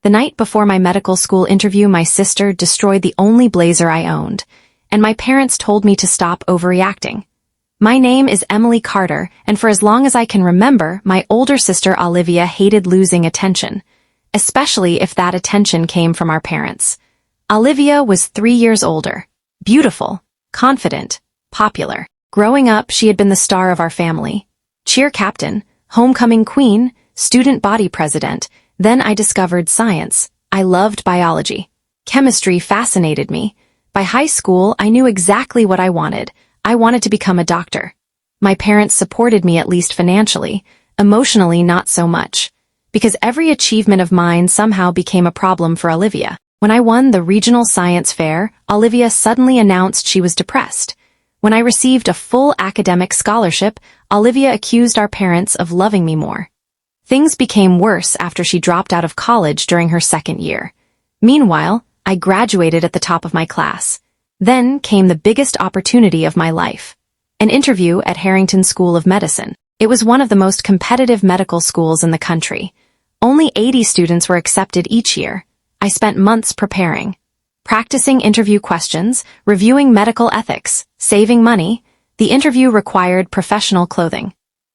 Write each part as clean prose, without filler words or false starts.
The night before my medical school interview, my sister destroyed the only blazer I owned, and my parents told me to stop overreacting. My name is Emily Carter, and for as long as I can remember, my older sister Olivia hated losing attention, especially if that attention came from our parents. Olivia was 3 years older, beautiful, confident, popular. Growing up, she had been the star of our family. Cheer captain, homecoming queen, student body president. Then I discovered science. I loved biology. Chemistry fascinated me. By high school, I knew exactly what I wanted. I wanted to become a doctor. My parents supported me, at least financially. Emotionally, not so much. Because every achievement of mine somehow became a problem for Olivia. When I won the regional science fair, Olivia suddenly announced she was depressed. When I received a full academic scholarship, Olivia accused our parents of loving me more. Things became worse after she dropped out of college during her second year. Meanwhile, I graduated at the top of my class. Then came the biggest opportunity of my life. An interview at Harrington School of Medicine. It was one of the most competitive medical schools in the country. Only 80 students were accepted each year. I spent months preparing. Practicing interview questions, reviewing medical ethics, saving money. The interview required professional clothing.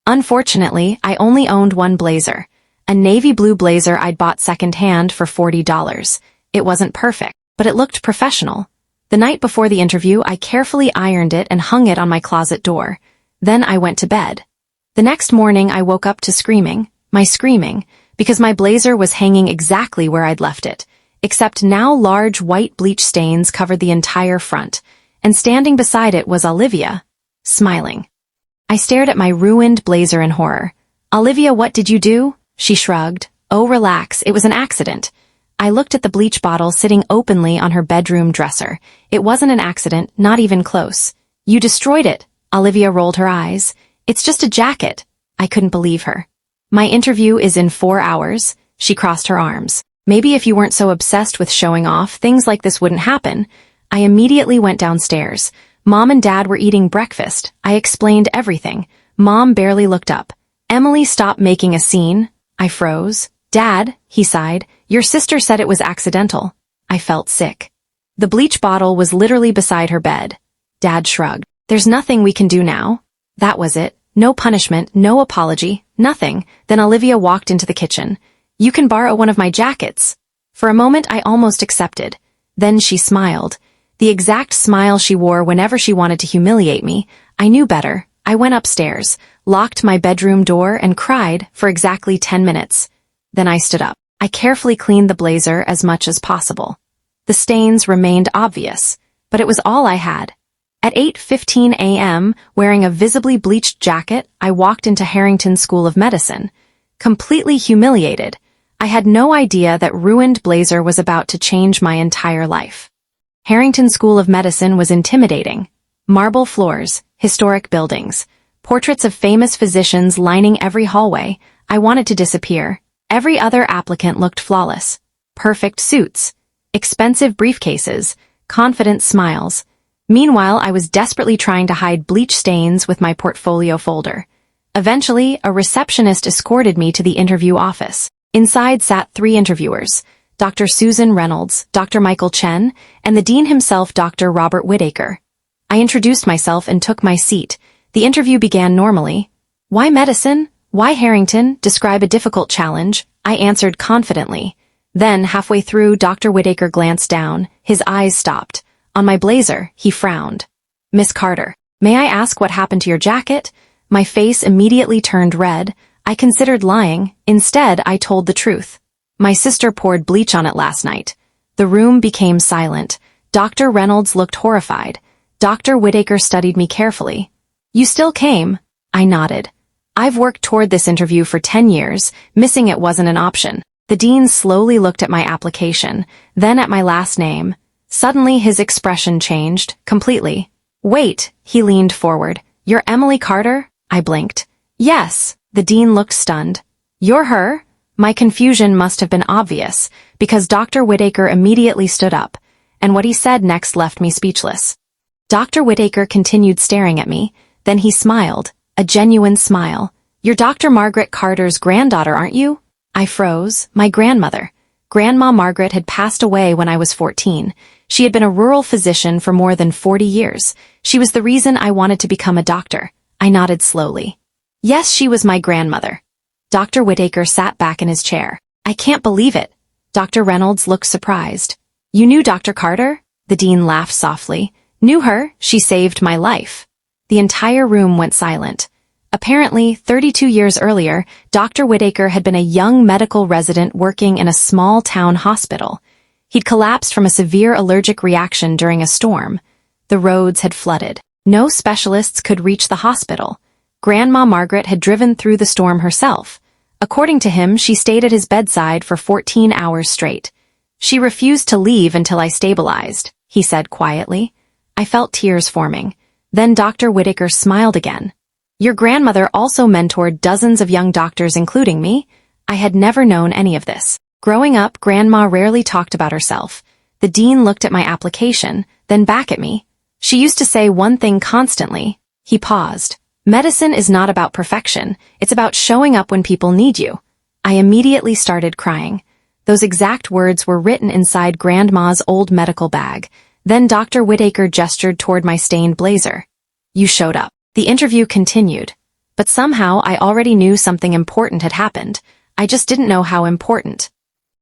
Unfortunately, I only owned one blazer, a navy blue blazer I'd bought secondhand for $40. It wasn't perfect, but it looked professional. The night before the interview, I carefully ironed it and hung it on my closet door. Then I went to bed. The next morning, I woke up to screaming, because my blazer was hanging exactly where I'd left it, except now large white bleach stains covered the entire front, and standing beside it was Olivia, smiling. I stared at my ruined blazer in horror. "Olivia, what did you do?" She shrugged. "Oh, relax, it was an accident." I looked at the bleach bottle sitting openly on her bedroom dresser. It wasn't an accident, not even close. "You destroyed it." Olivia rolled her eyes. "It's just a jacket." I couldn't believe her. "My interview is in 4 hours." She crossed her arms. "Maybe if you weren't so obsessed with showing off, things like this wouldn't happen." I immediately went downstairs. Mom and Dad were eating breakfast. I explained everything. Mom barely looked up. "Emily, stop making a scene." I froze. "Dad," he sighed, "your sister said it was accidental." I felt sick. The bleach bottle was literally beside her bed. Dad shrugged. "There's nothing we can do now." That was it. No punishment, no apology, nothing. Then Olivia walked into the kitchen. "You can borrow one of my jackets." For a moment, I almost accepted. Then she smiled. The exact smile she wore whenever she wanted to humiliate me. I knew better. I went upstairs, locked my bedroom door, and cried for exactly 10 minutes. Then I stood up. I carefully cleaned the blazer as much as possible. The stains remained obvious, but it was all I had. At 8:15 a.m., wearing a visibly bleached jacket, I walked into Harrington School of Medicine. Completely humiliated, I had no idea that ruined blazer was about to change my entire life. Harrington School of Medicine was intimidating. Marble floors, historic buildings, portraits of famous physicians lining every hallway. I wanted to disappear. Every other applicant looked flawless. Perfect suits, expensive briefcases, confident smiles. Meanwhile, I was desperately trying to hide bleach stains with my portfolio folder. Eventually, a receptionist escorted me to the interview office. Inside sat 3 interviewers, Dr. Susan Reynolds, Dr. Michael Chen, and the dean himself, Dr. Robert Whittaker. I introduced myself and took my seat. The interview began normally. "Why medicine? Why Harrington? Describe a difficult challenge." I answered confidently. Then, halfway through, Dr. Whittaker glanced down. His eyes stopped. On my blazer, he frowned. "Miss Carter, may I ask what happened to your jacket?" My face immediately turned red. I considered lying. Instead, I told the truth. "My sister poured bleach on it last night." The room became silent. Dr. Reynolds looked horrified. Dr. Whittaker studied me carefully. "You still came?" I nodded. "I've worked toward this interview for 10 years. Missing it wasn't an option." The dean slowly looked at my application, then at my last name. Suddenly, his expression changed, completely. "Wait," he leaned forward. "You're Emily Carter?" I blinked. "Yes." The dean looked stunned. "You're her?" My confusion must have been obvious, because Dr. Whittaker immediately stood up, and what he said next left me speechless. Dr. Whittaker continued staring at me, then he smiled, a genuine smile. "You're Dr. Margaret Carter's granddaughter, aren't you?" I froze. "My grandmother." Grandma Margaret had passed away when I was 14. She had been a rural physician for more than 40 years. She was the reason I wanted to become a doctor. I nodded slowly. Yes, she was my grandmother. Dr. Whittaker sat back in his chair. I can't believe it. Dr. Reynolds looked surprised. You knew Dr. Carter? The dean laughed softly. Knew her, she saved my life. The entire room went silent. Apparently, 32 years earlier, Dr. Whittaker had been a young medical resident working in a small-town hospital. He'd collapsed from a severe allergic reaction during a storm. The roads had flooded. No specialists could reach the hospital. Grandma Margaret had driven through the storm herself. According to him, she stayed at his bedside for 14 hours straight. She refused to leave until I stabilized, he said quietly. I felt tears forming. Then Dr. Whittaker smiled again. Your grandmother also mentored dozens of young doctors, including me. I had never known any of this. Growing up, Grandma rarely talked about herself. The dean looked at my application, then back at me. She used to say one thing constantly. He paused. Medicine is not about perfection. It's about showing up when people need you. I immediately started crying. Those exact words were written inside Grandma's old medical bag. Then Dr. Whittaker gestured toward my stained blazer. You showed up. The interview continued. But somehow I already knew something important had happened. I just didn't know how important.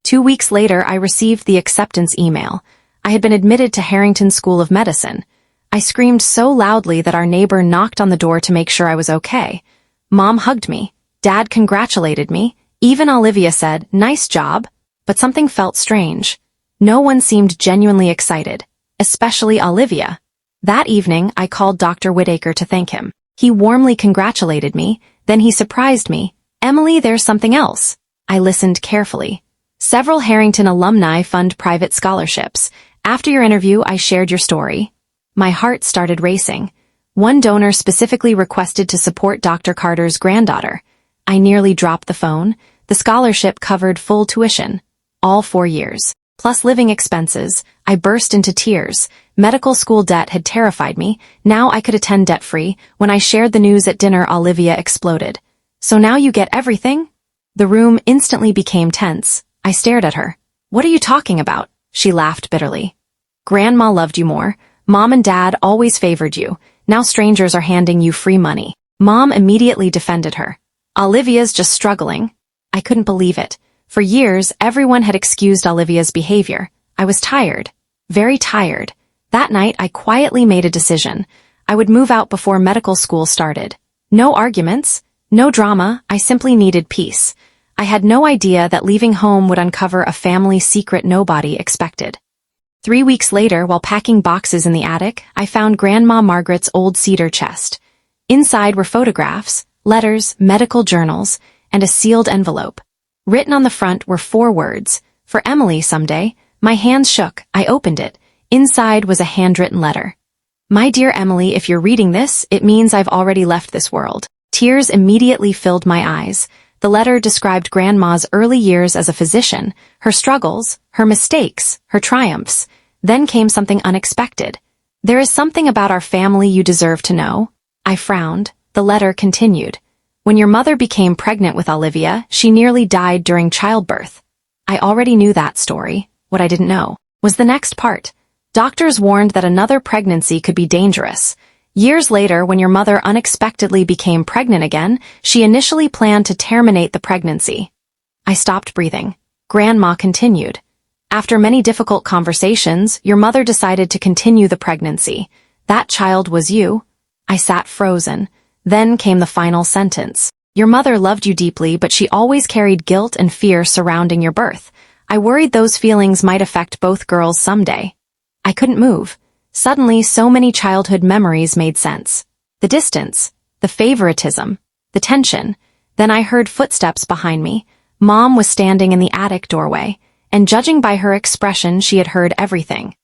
2 weeks later, I received the acceptance email. I had been admitted to Harrington School of Medicine. I screamed so loudly that our neighbor knocked on the door to make sure I was okay. Mom hugged me. Dad congratulated me. Even Olivia said, "Nice job." But something felt strange. No one seemed genuinely excited, especially Olivia. That evening, I called Dr. Whittaker to thank him. He warmly congratulated me, then he surprised me. Emily, there's something else. I listened carefully. Several Harrington alumni fund private scholarships. After your interview, I shared your story. My heart started racing. One donor specifically requested to support Dr. Carter's granddaughter. I nearly dropped the phone. The scholarship covered full tuition. All 4 years. Plus living expenses. I burst into tears. Medical school debt had terrified me. Now I could attend debt-free. When I shared the news at dinner, Olivia exploded. So now you get everything? The room instantly became tense. I stared at her. What are you talking about? She laughed bitterly. Grandma loved you more. Mom and Dad always favored you. Now strangers are handing you free money. Mom immediately defended her. Olivia's just struggling. I couldn't believe it. For years, everyone had excused Olivia's behavior. I was tired. Very tired. That night, I quietly made a decision. I would move out before medical school started. No arguments. No drama. I simply needed peace. I had no idea that leaving home would uncover a family secret nobody expected. 3 weeks later, while packing boxes in the attic, I found Grandma Margaret's old cedar chest. Inside were photographs, letters, medical journals, and a sealed envelope. Written on the front were 4 words, "For Emily someday." My hands shook. I opened it. Inside was a handwritten letter. My dear Emily, if you're reading this, it means I've already left this world. Tears immediately filled my eyes. The letter described Grandma's early years as a physician, her struggles, her mistakes, her triumphs. Then came something unexpected. There is something about our family you deserve to know. I frowned. The letter continued. When your mother became pregnant with Olivia, she nearly died during childbirth. I already knew that story. What I didn't know was the next part. Doctors warned that another pregnancy could be dangerous. Years later, when your mother unexpectedly became pregnant again, she initially planned to terminate the pregnancy. I stopped breathing. Grandma continued. After many difficult conversations, your mother decided to continue the pregnancy. That child was you. I sat frozen. Then came the final sentence. Your mother loved you deeply, but she always carried guilt and fear surrounding your birth. I worried those feelings might affect both girls someday. I couldn't move. Suddenly, so many childhood memories made sense. The distance, the favoritism, the tension. Then I heard footsteps behind me. Mom was standing in the attic doorway, and judging by her expression, she had heard everything.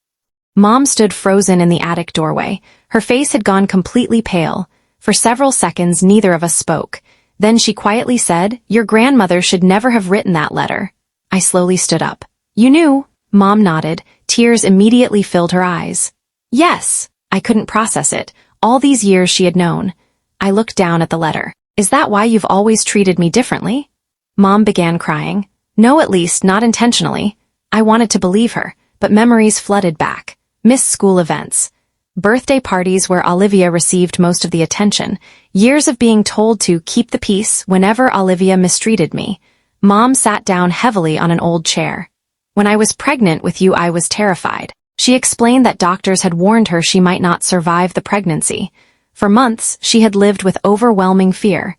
Mom stood frozen in the attic doorway. Her face had gone completely pale. For several seconds, neither of us spoke. Then she quietly said, "Your grandmother should never have written that letter." I slowly stood up. "You knew?" Mom nodded. Tears immediately filled her eyes. "Yes." I couldn't process it. All these years she had known. I looked down at the letter. "Is that why you've always treated me differently?" Mom began crying. No, at least not intentionally. I wanted to believe her, but memories flooded back. Missed school events. Birthday parties where Olivia received most of the attention. Years of being told to keep the peace whenever Olivia mistreated me. Mom sat down heavily on an old chair. When I was pregnant with you, I was terrified. She explained that doctors had warned her she might not survive the pregnancy. For months, she had lived with overwhelming fear.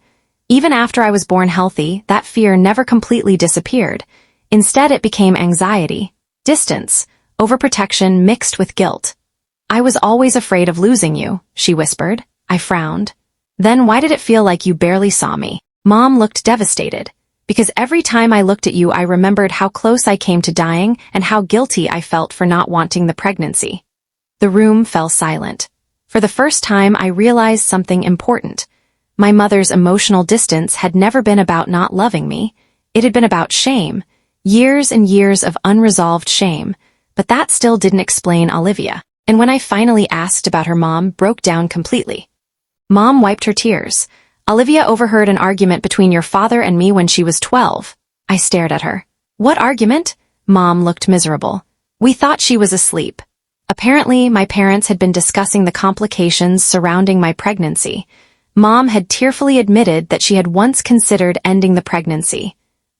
Even after I was born healthy, that fear never completely disappeared. Instead, it became anxiety, distance, overprotection mixed with guilt. I was always afraid of losing you, she whispered. I frowned. Then why did it feel like you barely saw me? Mom looked devastated. Because every time I looked at you, I remembered how close I came to dying and how guilty I felt for not wanting the pregnancy. The room fell silent. For the first time, I realized something important. My mother's emotional distance had never been about not loving me. It had been about shame. Years and years of unresolved shame. But that still didn't explain Olivia. And when I finally asked about her, mom broke down completely. Mom wiped her tears. Olivia overheard an argument between your father and me when she was 12. I stared at her. What argument? Mom looked miserable. We thought she was asleep. Apparently, my parents had been discussing the complications surrounding my pregnancy. Mom had tearfully admitted that she had once considered ending the pregnancy.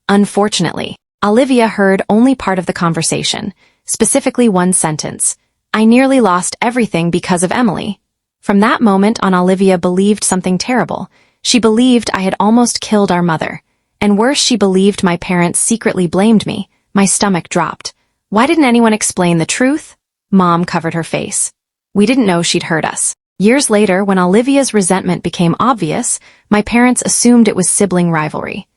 Unfortunately, Olivia heard only part of the conversation, specifically one sentence. I nearly lost everything because of Emily. From that moment on, Olivia believed something terrible. She believed I had almost killed our mother. And worse, she believed my parents secretly blamed me. My stomach dropped. Why didn't anyone explain the truth? Mom covered her face. We didn't know she'd hurt us. Years later, when Olivia's resentment became obvious, my parents assumed it was sibling rivalry.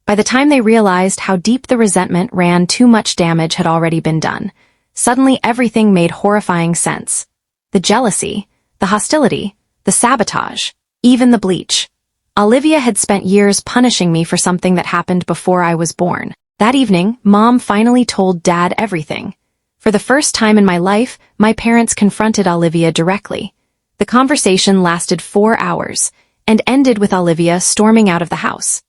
By the time they realized how deep the resentment ran, too much damage had already been done. Suddenly, everything made horrifying sense. The jealousy, the hostility, the sabotage, even the bleach. Olivia had spent years punishing me for something that happened before I was born. That evening, Mom finally told Dad everything. For the first time in my life, my parents confronted Olivia directly. The conversation lasted 4 hours and ended with Olivia storming out of the house.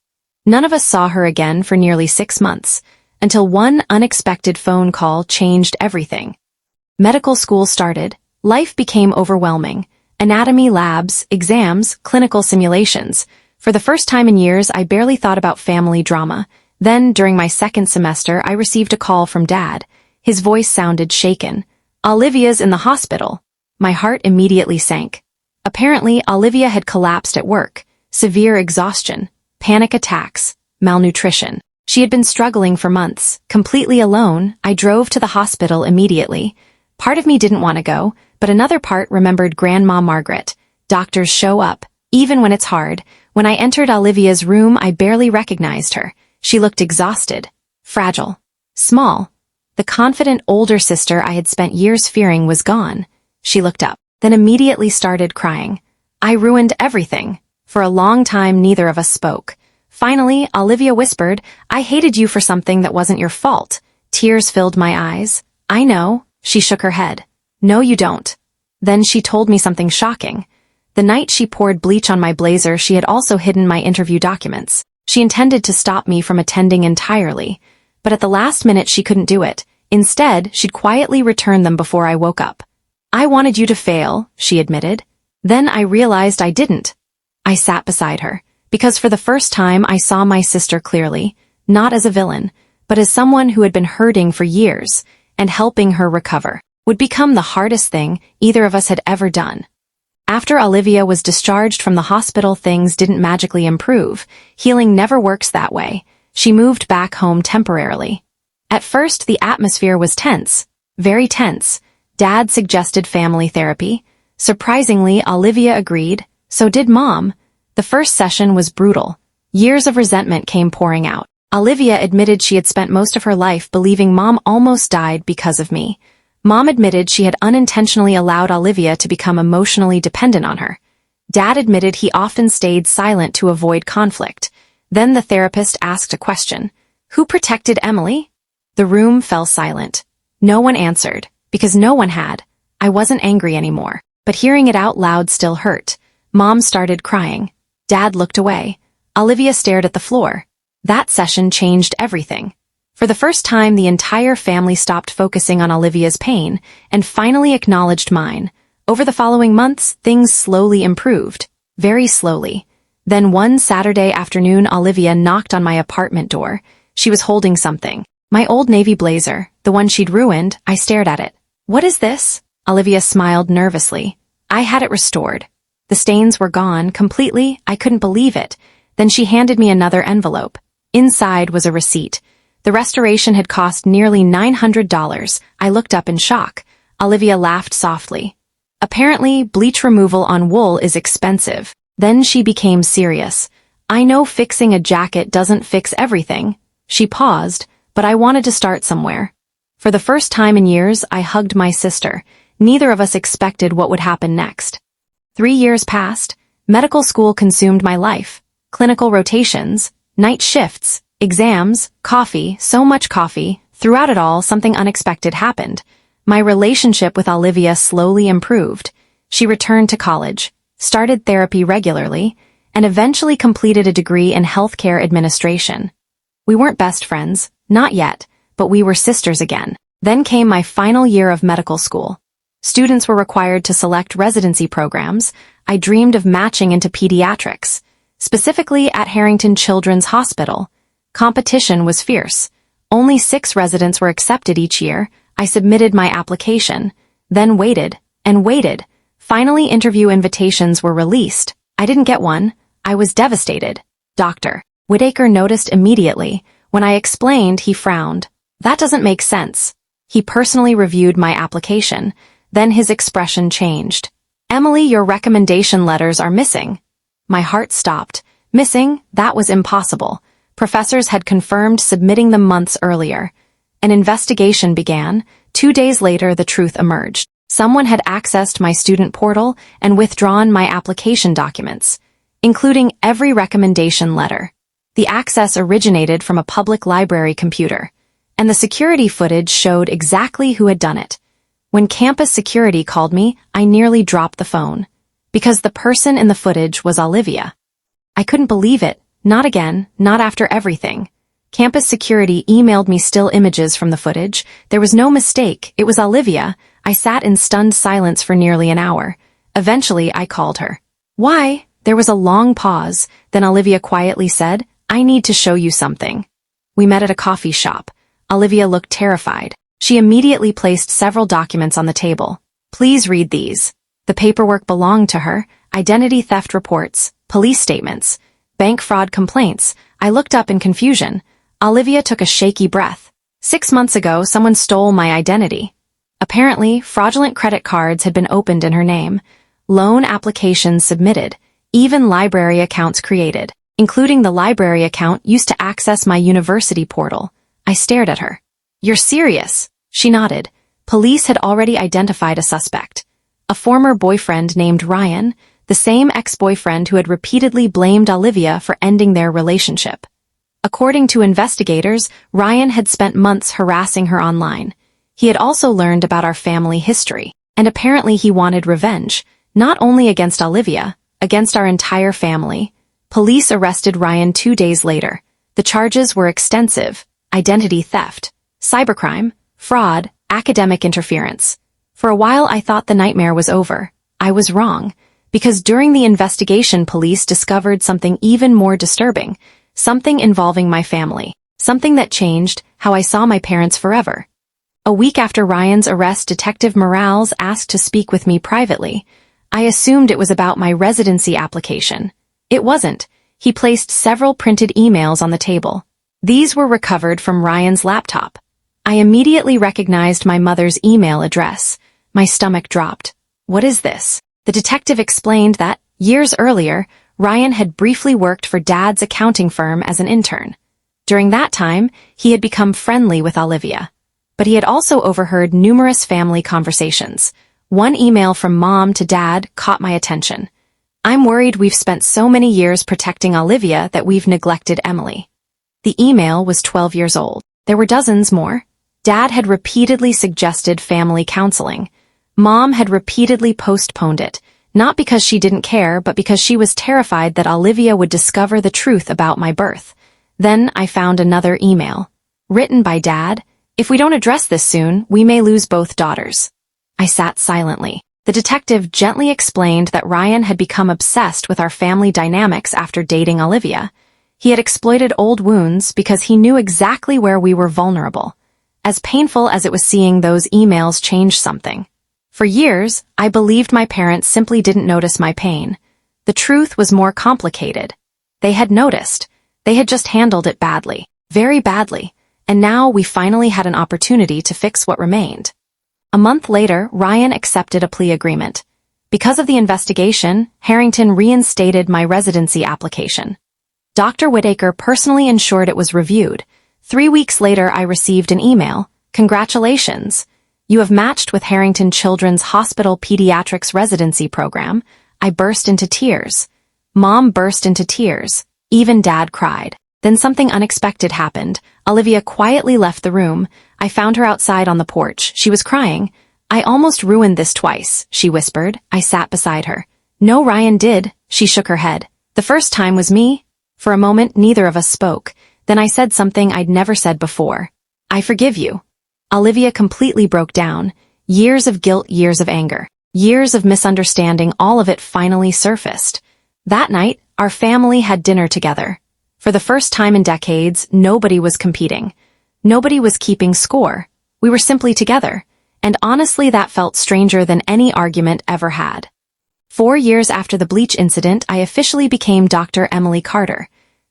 None of us saw her again for nearly 6 months, until one unexpected phone call changed everything. Medical school started. Life became overwhelming. Anatomy labs, exams, clinical simulations. For the first time in years, I barely thought about family drama. Then, during my second semester, I received a call from Dad. His voice sounded shaken. Olivia's in the hospital. My heart immediately sank. Apparently, Olivia had collapsed at work. Severe exhaustion, panic attacks, malnutrition. She had been struggling for months. Completely alone, I drove to the hospital immediately. Part of me didn't want to go, but another part remembered Grandma Margaret. Doctors show up, even when it's hard. When I entered Olivia's room, I barely recognized her. She looked exhausted, fragile, small. The confident older sister I had spent years fearing was gone. She looked up, then immediately started crying. I ruined everything. For a long time, neither of us spoke. Finally, Olivia whispered, I hated you for something that wasn't your fault. Tears filled my eyes. I know. She shook her head. No, you don't. Then she told me something shocking. The night she poured bleach on my blazer, she had also hidden my interview documents. She intended to stop me from attending entirely. But at the last minute, she couldn't do it. Instead, she'd quietly return them before I woke up. I wanted you to fail, she admitted. Then I realized I didn't. I sat beside her, because for the first time I saw my sister clearly, not as a villain, but as someone who had been hurting for years, and helping her recover would become the hardest thing either of us had ever done. After Olivia was discharged from the hospital, things didn't magically improve. Healing never works that way. She moved back home temporarily. At first, the atmosphere was tense, very tense. Dad suggested family therapy. Surprisingly, Olivia agreed. So did Mom. The first session was brutal. Years of resentment came pouring out. Olivia admitted she had spent most of her life believing Mom almost died because of me. Mom admitted she had unintentionally allowed Olivia to become emotionally dependent on her. Dad admitted he often stayed silent to avoid conflict. Then the therapist asked a question. Who protected Emily? The room fell silent. No one answered, because no one had. I wasn't angry anymore, but hearing it out loud still hurt. Mom started crying. Dad looked away. Olivia stared at the floor. That session changed everything. For the first time, the entire family stopped focusing on Olivia's pain and finally acknowledged mine. Over the following months, things slowly improved. Very slowly. Then one Saturday afternoon, Olivia knocked on my apartment door. She was holding something. My old navy blazer, the one she'd ruined. I stared at it. "What is this?" Olivia smiled nervously. I had it restored. The stains were gone completely. I couldn't believe it. Then she handed me another envelope. Inside was a receipt. The restoration had cost nearly $900. I looked up in shock. Olivia laughed softly. Apparently, bleach removal on wool is expensive. Then she became serious. "I know fixing a jacket doesn't fix everything." She paused, but I wanted to start somewhere. For the first time in years, I hugged my sister. Neither of us expected what would happen next. 3 years passed. Medical school consumed my life. Clinical rotations, night shifts, exams, coffee, so much coffee. Throughout it all, something unexpected happened. My relationship with Olivia slowly improved. She returned to college, started therapy regularly, and eventually completed a degree in healthcare administration. We weren't best friends, not yet, but we were sisters again. Then came my final year of medical school. Students were required to select residency programs. I dreamed of matching into pediatrics, specifically at Harrington Children's Hospital. Competition was fierce. Only 6 residents were accepted each year. I submitted my application, then waited and waited. Finally, interview invitations were released. I didn't get one. I was devastated. Dr. Whitaker noticed immediately. When I explained, he frowned. "That doesn't make sense." He personally reviewed my application. Then his expression changed. "Emily, your recommendation letters are missing." My heart stopped. Missing? That was impossible. Professors had confirmed submitting them months earlier. An investigation began. 2 days later, the truth emerged. Someone had accessed my student portal and withdrawn my application documents, including every recommendation letter. The access originated from a public library computer, and the security footage showed exactly who had done it. When campus security called me, I nearly dropped the phone, because the person in the footage was Olivia. I couldn't believe it. Not again, not after everything. Campus security emailed me still images from the footage. There was no mistake. It was Olivia. I sat in stunned silence for nearly an hour. Eventually, I called her. "Why?" There was a long pause. Then Olivia quietly said, "I need to show you something." We met at a coffee shop. Olivia looked terrified. She immediately placed several documents on the table. "Please read these." The paperwork belonged to her. Identity theft reports, police statements, bank fraud complaints. I looked up in confusion. Olivia took a shaky breath. 6 months ago, someone stole my identity. Apparently, fraudulent credit cards had been opened in her name, loan applications submitted, even library accounts created, including the library account used to access my university portal. I stared at her. "You're serious?" She nodded. Police had already identified a suspect. A former boyfriend named Ryan, the same ex-boyfriend who had repeatedly blamed Olivia for ending their relationship. According to investigators, Ryan had spent months harassing her online. He had also learned about our family history, and apparently he wanted revenge, not only against Olivia, against our entire family. Police arrested Ryan 2 days later. The charges were extensive: identity theft, cybercrime, fraud, academic interference. For a while I thought the nightmare was over. I was wrong, because during the investigation police discovered something even more disturbing, something involving my family, something that changed how I saw my parents forever. A week after Ryan's arrest, Detective Morales asked to speak with me privately. I assumed it was about my residency application. It wasn't. He placed several printed emails on the table. These were recovered from Ryan's laptop. I immediately recognized my mother's email address. My stomach dropped. "What is this?" The detective explained that, years earlier, Ryan had briefly worked for Dad's accounting firm as an intern. During that time, he had become friendly with Olivia. But he had also overheard numerous family conversations. One email from Mom to Dad caught my attention. "I'm worried we've spent so many years protecting Olivia that we've neglected Emily." The email was 12 years old. There were dozens more. Dad had repeatedly suggested family counseling. Mom had repeatedly postponed it, not because she didn't care, but because she was terrified that Olivia would discover the truth about my birth. Then I found another email. Written by Dad. If we don't address this soon, we may lose both daughters. I sat silently. The detective gently explained that Ryan had become obsessed with our family dynamics after dating Olivia. He had exploited old wounds because he knew exactly where we were vulnerable. As painful as it was seeing those emails change something. For years, I believed my parents simply didn't notice my pain. The truth was more complicated. They had noticed. They had just handled it badly. Very badly. And now we finally had an opportunity to fix what remained. A month later, Ryan accepted a plea agreement. Because of the investigation, Harrington reinstated my residency application. Dr. Whittaker personally ensured it was reviewed. 3 weeks later, I received an email. Congratulations. You have matched with Harrington Children's Hospital Pediatrics Residency Program. I burst into tears. Mom burst into tears. Even Dad cried. Then something unexpected happened. Olivia quietly left the room. I found her outside on the porch. She was crying. I almost ruined this twice, she whispered. I sat beside her. No, Ryan did. She shook her head. The first time was me. For a moment, neither of us spoke. Then I said something I'd never said before. I forgive you. Olivia completely broke down. Years of guilt, years of anger, years of misunderstanding, all of it finally surfaced. That night, our family had dinner together. For the first time in decades, nobody was competing. Nobody was keeping score. We were simply together. And honestly, that felt stranger than any argument ever had. 4 years after the bleach incident, I officially became Dr. Emily Carter.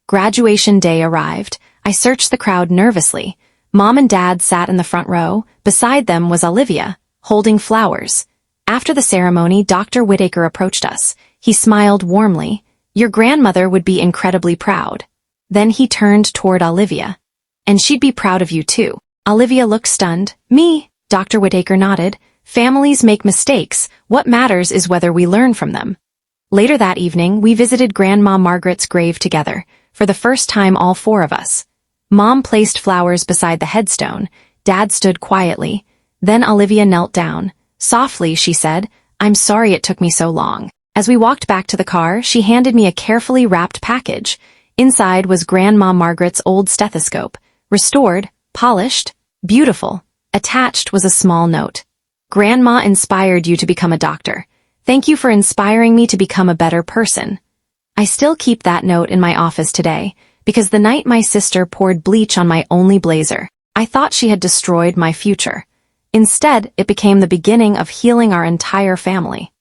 Graduation day arrived. I searched the crowd nervously. Mom and Dad sat in the front row. Beside them was Olivia, holding flowers. After the ceremony, Dr. Whittaker approached us. He smiled warmly. Your grandmother would be incredibly proud. Then he turned toward Olivia. And she'd be proud of you too. Olivia looked stunned. Me? Dr. Whittaker nodded. Families make mistakes. What matters is whether we learn from them. Later that evening, we visited Grandma Margaret's grave together. For the first time, all 4 of us. Mom placed flowers beside the headstone. Dad stood quietly. Then Olivia knelt down. Softly, she said, I'm sorry it took me so long. As we walked back to the car, she handed me a carefully wrapped package. Inside was Grandma Margaret's old stethoscope. Restored, polished, beautiful. Attached was a small note. Grandma inspired you to become a doctor. Thank you for inspiring me to become a better person. I still keep that note in my office today, because the night my sister poured bleach on my only blazer, I thought she had destroyed my future. Instead, it became the beginning of healing our entire family.